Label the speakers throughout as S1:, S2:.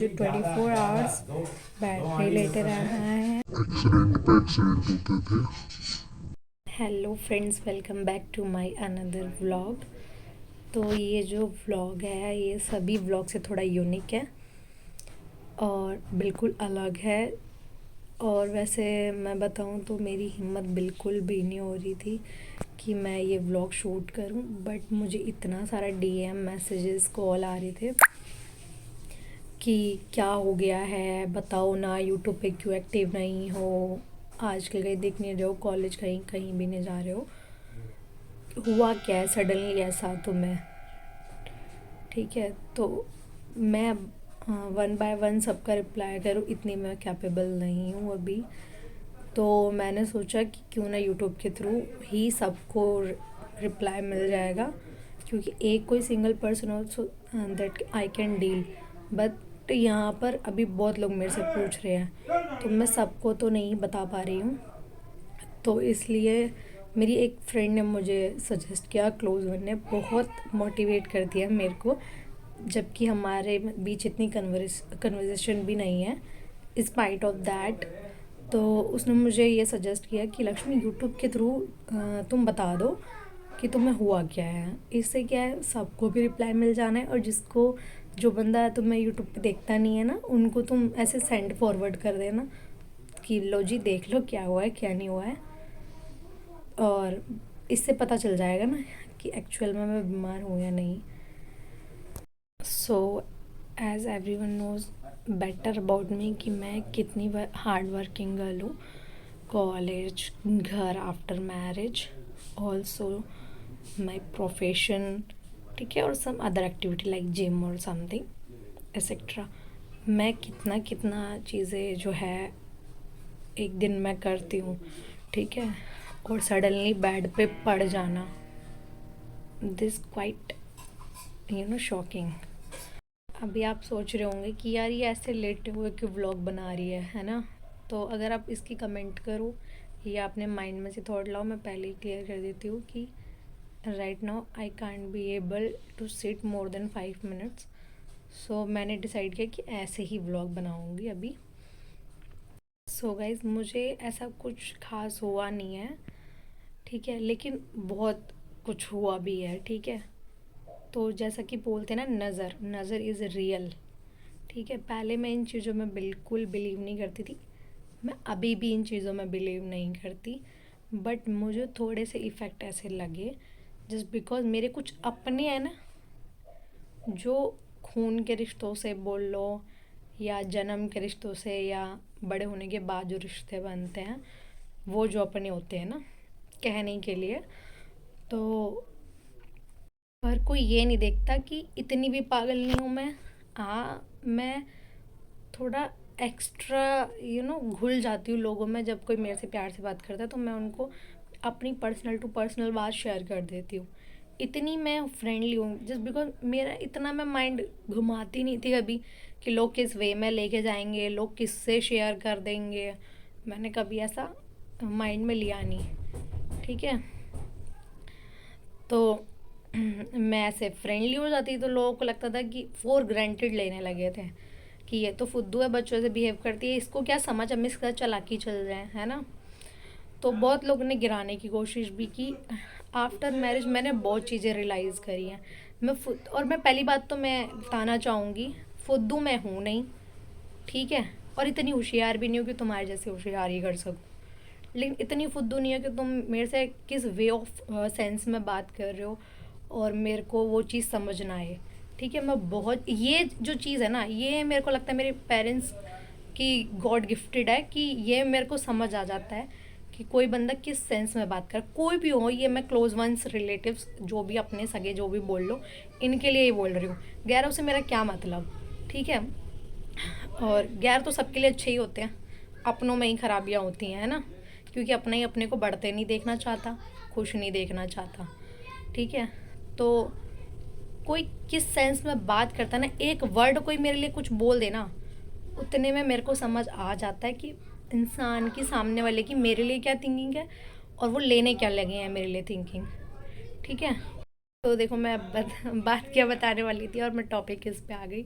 S1: जो 24 hours battery लेते रहना है।
S2: एक्सीडेंट पे एक्सीडेंट होते थे।
S1: Hello friends, welcome back to my another vlog. तो ये जो व्लॉग है ये सभी व्लॉग से थोड़ा यूनिक है और बिल्कुल अलग है। और वैसे मैं बताऊं तो मेरी हिम्मत बिल्कुल भी नहीं हो रही थी कि मैं ये व्लॉग शूट करूं, बट मुझे इतना सारा डीएम मैसेजेस कॉल आ रहे थे कि क्या हो गया है, बताओ ना, यूट्यूब पे क्यों एक्टिव नहीं हो, आजकल कहीं दिख नहीं रहे हो, कॉलेज कहीं कहीं भी नहीं जा रहे हो, हुआ क्या है सडनली ऐसा तुम्हें। ठीक है, तो मैं वन बाय वन सबका रिप्लाई करूँ इतनी मैं कैपेबल नहीं हूँ अभी। तो मैंने सोचा कि क्यों ना यूट्यूब के थ्रू ही सबको रिप्लाई मिल जाएगा, क्योंकि एक कोई single person also that I can deal. But यहाँ पर अभी बहुत लोग मेरे से पूछ रहे हैं तो मैं सबको तो नहीं बता पा रही हूँ। तो इसलिए मेरी एक फ्रेंड ने मुझे सजेस्ट किया, क्लोज वन ने बहुत मोटिवेट कर दिया मेरे को, जबकि हमारे बीच इतनी कन्वर्सेशन भी नहीं है। स्पाइट ऑफ दैट, तो उसने मुझे ये सजेस्ट किया कि लक्ष्मी यूट्यूब के थ्रू तुम बता दो कि तुम्हें हुआ क्या है। इससे क्या है, सबको भी रिप्लाई मिल जाना है, और जिसको जो बंदा तुम्हें यूट्यूब पे देखता नहीं है ना, उनको तुम ऐसे सेंड फॉरवर्ड कर देना कि लो जी देख लो क्या हुआ है क्या नहीं हुआ है। और इससे पता चल जाएगा ना कि एक्चुअल में मैं बीमार हूँ या नहीं। So as every one knows better about me कि मैं कितनी हार्ड वर्किंग गर्ल हूँ। कॉलेज, घर, after marriage, also my profession, ठीक है, और some other activity like gym और समथिंग एक्सेट्रा। मैं कितना कितना चीज़ें जो है एक दिन मैं करती हूँ, ठीक है, और सडनली बेड पे पड़ जाना, दिस क्वाइट शॉकिंग। अभी आप सोच रहे होंगे कि यार ये ऐसे लेटे हुए क्यों व्लॉग बना रही है ना। तो अगर आप इसकी कमेंट करो या अपने माइंड में से थॉट लाओ, मैं पहले ही क्लियर कर देती हूँ कि right now I can't be able to sit more than 5 minutes. So मैंने डिसाइड किया कि ऐसे ही व्लॉग बनाऊँगी अभी। सो गाइज, मुझे ऐसा कुछ खास हुआ नहीं है, ठीक है, लेकिन बहुत कुछ हुआ भी है, ठीक है। तो जैसा कि बोलते हैं ना, नज़र नज़र इज़ रियल, ठीक है। पहले मैं इन चीज़ों में बिल्कुल बिलीव नहीं करती थी, मैं अभी भी इन चीज़ों में बिलीव नहीं करती, बट मुझे थोड़े से इफ़ेक्ट ऐसे लगे जस्ट बिकॉज मेरे कुछ अपने हैं ना, जो खून के रिश्तों से बोल लो या जन्म के रिश्तों से या बड़े होने के बाद जो रिश्ते बनते हैं, वो जो अपने होते हैं ना, कहने के लिए। तो हर कोई ये नहीं देखता कि इतनी भी पागल नहीं हूँ मैं। हाँ, मैं थोड़ा एक्स्ट्रा घुल जाती हूँ लोगों में। जब कोई मेरे से प्यार से बात करता है तो मैं उनको अपनी पर्सनल टू पर्सनल बात शेयर कर देती हूँ। इतनी मैं फ्रेंडली हूँ जस्ट बिकॉज मेरा इतना मैं माइंड घुमाती नहीं थी कभी कि लोग किस वे में लेके जाएंगे, लोग किससे शेयर कर देंगे। मैंने कभी ऐसा माइंड में लिया नहीं, ठीक है। तो मैं ऐसे फ्रेंडली हो जाती तो लोगों को लगता था कि फॉर ग्रांटेड लेने लगे थे कि ये तो फुद्दू है, बच्चों से बिहेव करती है, इसको क्या समझ, हम इसका चालाकी चल जाए, है ना। तो बहुत लोगों ने गिराने की कोशिश भी की। आफ्टर मैरिज मैंने बहुत चीज़ें रियलाइज़ करी हैं। और मैं पहली बात तो मैं बताना चाहूँगी, फुद्दू मैं हूँ नहीं, ठीक है, और इतनी होशियार भी नहीं हूँ कि तुम्हारे जैसे होशियारी कर सकूँ। लेकिन इतनी फुद्दू नहीं है कि तुम मेरे से किस वे ऑफ सेंस में बात कर रहे हो और मेरे को वो चीज़ समझ ना आए, ठीक है। मैं बहुत, ये जो चीज़ है ना, ये मेरे को लगता है मेरे पेरेंट्स की गॉड गिफ्टेड है कि ये मेरे को समझ आ जाता है कि कोई बंदा किस सेंस में बात कर, कोई भी हो, ये मैं क्लोज वंस, रिलेटिव्स, जो भी अपने सगे जो भी बोल लो, इनके लिए ही बोल रही हूँ। गैरों से मेरा क्या मतलब, ठीक है। और गैर तो सबके लिए अच्छे ही होते हैं, अपनों में ही खराबियाँ होती हैं, है ना, क्योंकि अपना ही अपने को बढ़ते नहीं देखना चाहता, खुश नहीं देखना चाहता, ठीक है। तो कोई किस सेंस में बात करता है ना, एक वर्ड कोई मेरे लिए कुछ बोल देना, उतने में मेरे को समझ आ जाता है कि इंसान की, सामने वाले की मेरे लिए क्या थिंकिंग है और वो लेने क्या लगे हैं मेरे लिए थिंकिंग, ठीक है। तो देखो मैं बात क्या बताने वाली थी और मैं टॉपिक किस पे आ गई।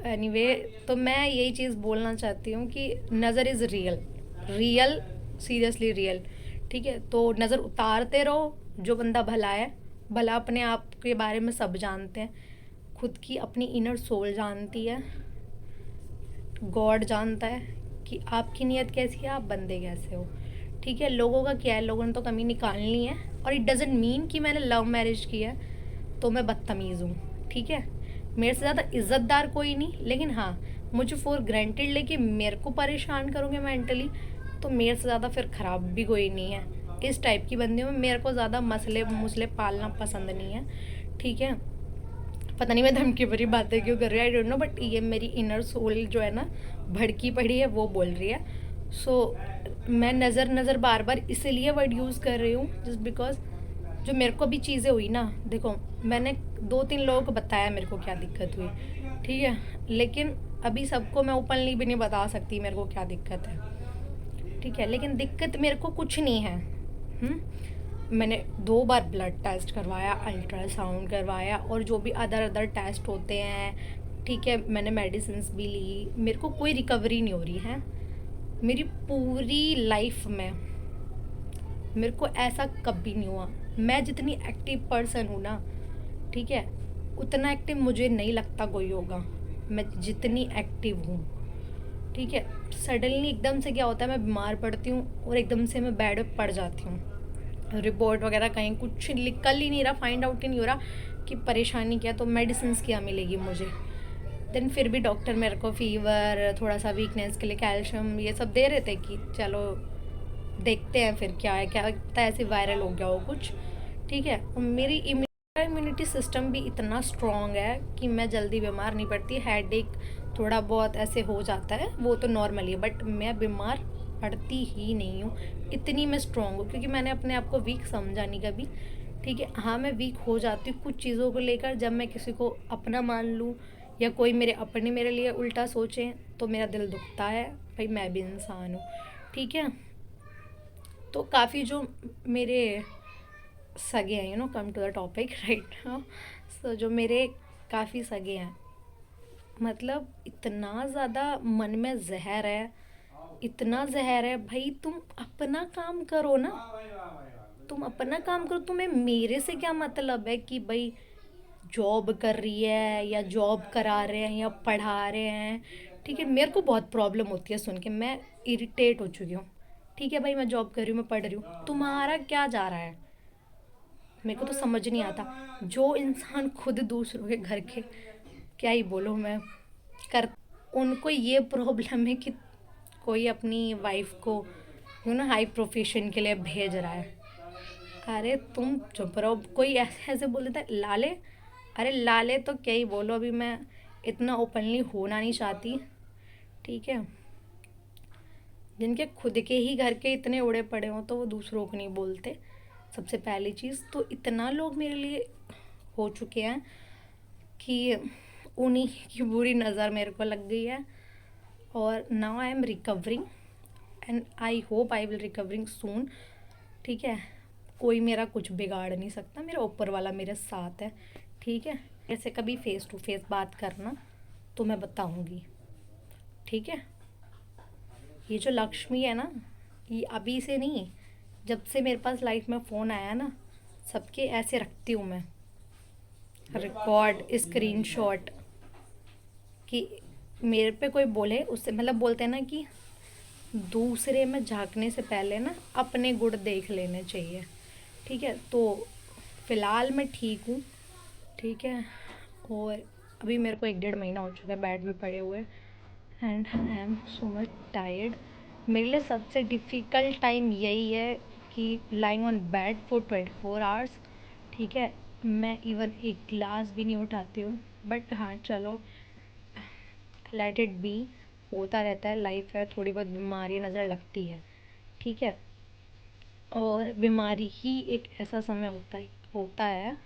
S1: एनीवे तो मैं यही चीज़ बोलना चाहती हूँ कि नज़र is real, real, seriously real. ठीक है, तो नज़र उतारते रहो। जो बंदा भला है, भला अपने आप के बारे में सब जानते हैं, खुद की अपनी इनर सोल जानती है, गॉड जानता है कि आपकी नीयत कैसी है, आप बंदे कैसे हो। ठीक है, लोगों का क्या है, लोगों ने तो कमी निकालनी है। और इट डजेंट मीन कि मैंने लव मैरिज की है तो मैं बदतमीज़ हूँ। ठीक है, मेरे से ज़्यादा इज़्ज़तदार कोई नहीं, लेकिन हाँ, मुझे फॉर ग्रांटेड लेके मेरे को परेशान करोगे मेंटली तो मेरे से ज़्यादा फिर ख़राब भी कोई नहीं है। इस टाइप की बंदी हूँ। मेरे को ज़्यादा मसले मुसले पालना पसंद नहीं है। ठीक है, पता नहीं मैं धमकी भरी बातें क्यों कर रही है, आई डोंट नो, बट ये मेरी इनर सोल जो है ना, भड़की पड़ी है, वो बोल रही है। सो मैं नज़र नज़र बार बार इसीलिए वर्ड यूज़ कर रही हूँ जस्ट बिकॉज जो मेरे को भी चीज़ें हुई ना, देखो मैंने 2-3 लोगों को बताया मेरे को क्या दिक्कत हुई। ठीक है, लेकिन अभी सबको मैं ओपनली भी नहीं बता सकती मेरे को क्या दिक्कत है। ठीक है, लेकिन दिक्कत मेरे को कुछ नहीं है। मैंने 2 बार ब्लड टेस्ट करवाया, अल्ट्रासाउंड करवाया और जो भी अदर अदर टेस्ट होते हैं। ठीक है, मैंने मेडिसिन भी ली, मेरे को कोई रिकवरी नहीं हो रही है। मेरी पूरी लाइफ में मेरे को ऐसा कभी नहीं हुआ। मैं जितनी एक्टिव पर्सन हूँ ना, ठीक है, उतना एक्टिव मुझे नहीं लगता कोई होगा, मैं जितनी एक्टिव हूँ। ठीक है, सडनली एकदम से क्या होता है, मैं बीमार पड़ती हूँ और एकदम से मैं बेड पे पड़ जाती हूँ। रिपोर्ट वगैरह कहीं कुछ निकल ही नहीं रहा, फाइंड आउट ही नहीं हो रहा कि परेशानी क्या, तो मेडिसिन क्या मिलेगी मुझे। देन फिर भी डॉक्टर मेरे को फीवर, थोड़ा सा वीकनेस के लिए कैल्शियम ये सब दे रहे थे कि चलो देखते हैं फिर क्या है, क्या पता है ऐसे वायरल हो गया हो कुछ। ठीक है, और मेरी इम्यूनिटी सिस्टम भी इतना स्ट्रॉन्ग है कि मैं जल्दी बीमार नहीं पड़ती। हेडेक थोड़ा बहुत ऐसे हो जाता है, वो तो नॉर्मल ही है, बट मैं बीमार पड़ती ही नहीं हूँ। इतनी मैं स्ट्रॉन्ग हूँ क्योंकि मैंने अपने आप को वीक समझा नहीं कभी। ठीक है, हाँ मैं वीक हो जाती हूँ कुछ चीज़ों को लेकर, जब मैं किसी को अपना मान लूँ या कोई मेरे अपने मेरे लिए उल्टा सोचे तो मेरा दिल दुखता है। भाई मैं भी इंसान हूँ। ठीक है, तो काफ़ी जो मेरे सगे हैं, come to the topic right now. So जो मेरे काफ़ी सगे हैं, मतलब इतना ज़्यादा मन में जहर है, इतना जहर है। भाई तुम अपना काम करो ना, तुम अपना काम करो, तुम्हें मेरे से क्या मतलब है कि भाई जॉब कर रही है या जॉब करा रहे हैं या पढ़ा रहे हैं। ठीक है, मेरे को बहुत प्रॉब्लम होती है सुन के, मैं इरिटेट हो चुकी हूँ। ठीक है भाई, मैं जॉब कर रही हूँ, मैं पढ़ रही हूँ, तुम्हारा क्या जा रहा है, मेरे को तो समझ नहीं आता। जो इंसान खुद दूसरों के घर के, क्या ही बोलो मैं, कर, उनको ये प्रॉब्लम है कि कोई अपनी वाइफ को हाई प्रोफेशन के लिए भेज रहा है। अरे तुम चुप रहो। कोई ऐसे ऐसे बोल देता है लाले, अरे लाले तो क्या ही बोलो, अभी मैं इतना ओपनली होना नहीं चाहती। ठीक है, जिनके खुद के ही घर के इतने उड़े पड़े हों तो वो दूसरों को नहीं बोलते। सबसे पहली चीज़ तो इतना लोग मेरे लिए हो चुके हैं कि उन्हीं की बुरी नज़र मेरे को लग गई है। और now I am recovering and I hope I will recovering soon. ठीक है, कोई मेरा कुछ बिगाड़ नहीं सकता, मेरा ऊपर वाला मेरे साथ है। ठीक है, ऐसे कभी फेस टू फेस बात करना तो मैं बताऊंगी। ठीक है, ये जो लक्ष्मी है ना, ये अभी से नहीं, जब से मेरे पास लाइफ में फ़ोन आया ना, सबके ऐसे रखती हूँ मैं रिकॉर्ड स्क्रीनशॉट कि मेरे पे कोई बोले उससे, मतलब बोलते हैं ना कि दूसरे में झांकने से पहले ना अपने गुण देख लेने चाहिए। ठीक है, तो फ़िलहाल मैं ठीक हूँ। ठीक है, और अभी मेरे को 1-1.5 महीना हो चुका है बेड में पड़े हुए and I am so much tired. मेरे लिए सबसे डिफ़िकल्ट टाइम यही है कि lying on bed for 24 hours. ठीक है, मैं इवन एक ग्लास भी नहीं उठाती हूँ, बट हाँ चलो, लेट इट बी, होता रहता है, लाइफ है, थोड़ी बहुत बीमारी नज़र लगती है। ठीक है, और बीमारी ही एक ऐसा समय होता है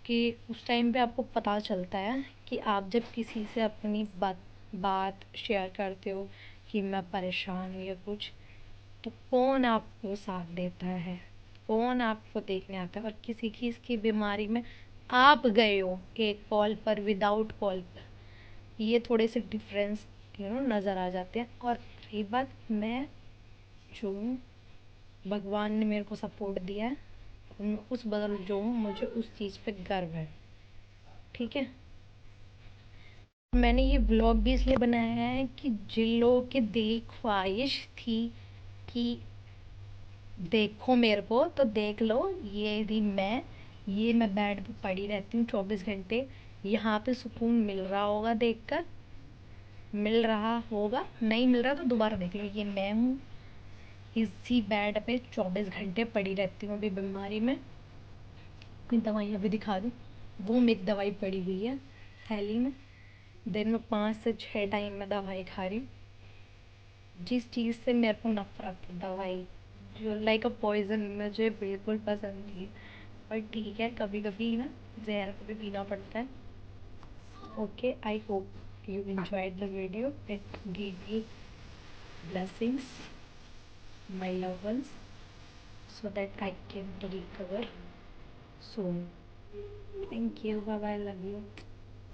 S1: कि उस टाइम पे आपको पता चलता है कि आप जब किसी से अपनी बात बात शेयर करते हो कि मैं परेशान हूँ या कुछ, तो कौन आपको साथ देता है, कौन आपको देखने आता है। और किसी की इसकी बीमारी में आप गए हो एक कॉल पर, विदाउट कॉल पर, ये थोड़े से डिफरेंस नज़र आ जाते हैं। और रही बात, मैं जो हूँ, भगवान ने मेरे को सपोर्ट दिया है, मैं उस बदल जो हूँ, मुझे उस चीज़ पे गर्व है। ठीक है। मैंने ये व्लॉग भी इसलिए बनाया है कि जिन लोगों की दिली ख्वाहिश थी कि देखो मेरे को, तो देख लो। ये रही मैं। ये मैं बेड पे पड़ी रहती हूँ 24 घंटे। यहाँ पे सुकून मिल रहा होगा देखकर, मिल रहा होगा, नहीं मिल रहा तो दोबारा देख लो। ये मैं हूँ, इसी बेड पे 24 घंटे पड़ी रहती हूँ अभी बीमारी में। अपनी दवाइयाँ भी दिखा दूँ। वो मेरी दवाई पड़ी हुई है थैली में। दिन में 5 से 6 टाइम मैं दवाई खा रही हूँ। जिस चीज़ से मेरे को नफरत है, दवाई जो लाइक अ पॉइजन, मुझे बिल्कुल पसंद नहीं है। पर ठीक है, कभी कभी ना जहर को भी पीना पड़ता है। Okay, I hope you enjoyed the video. It give me blessings, my loved ones, so that I can recover soon. Thank you. Bye bye. Love you.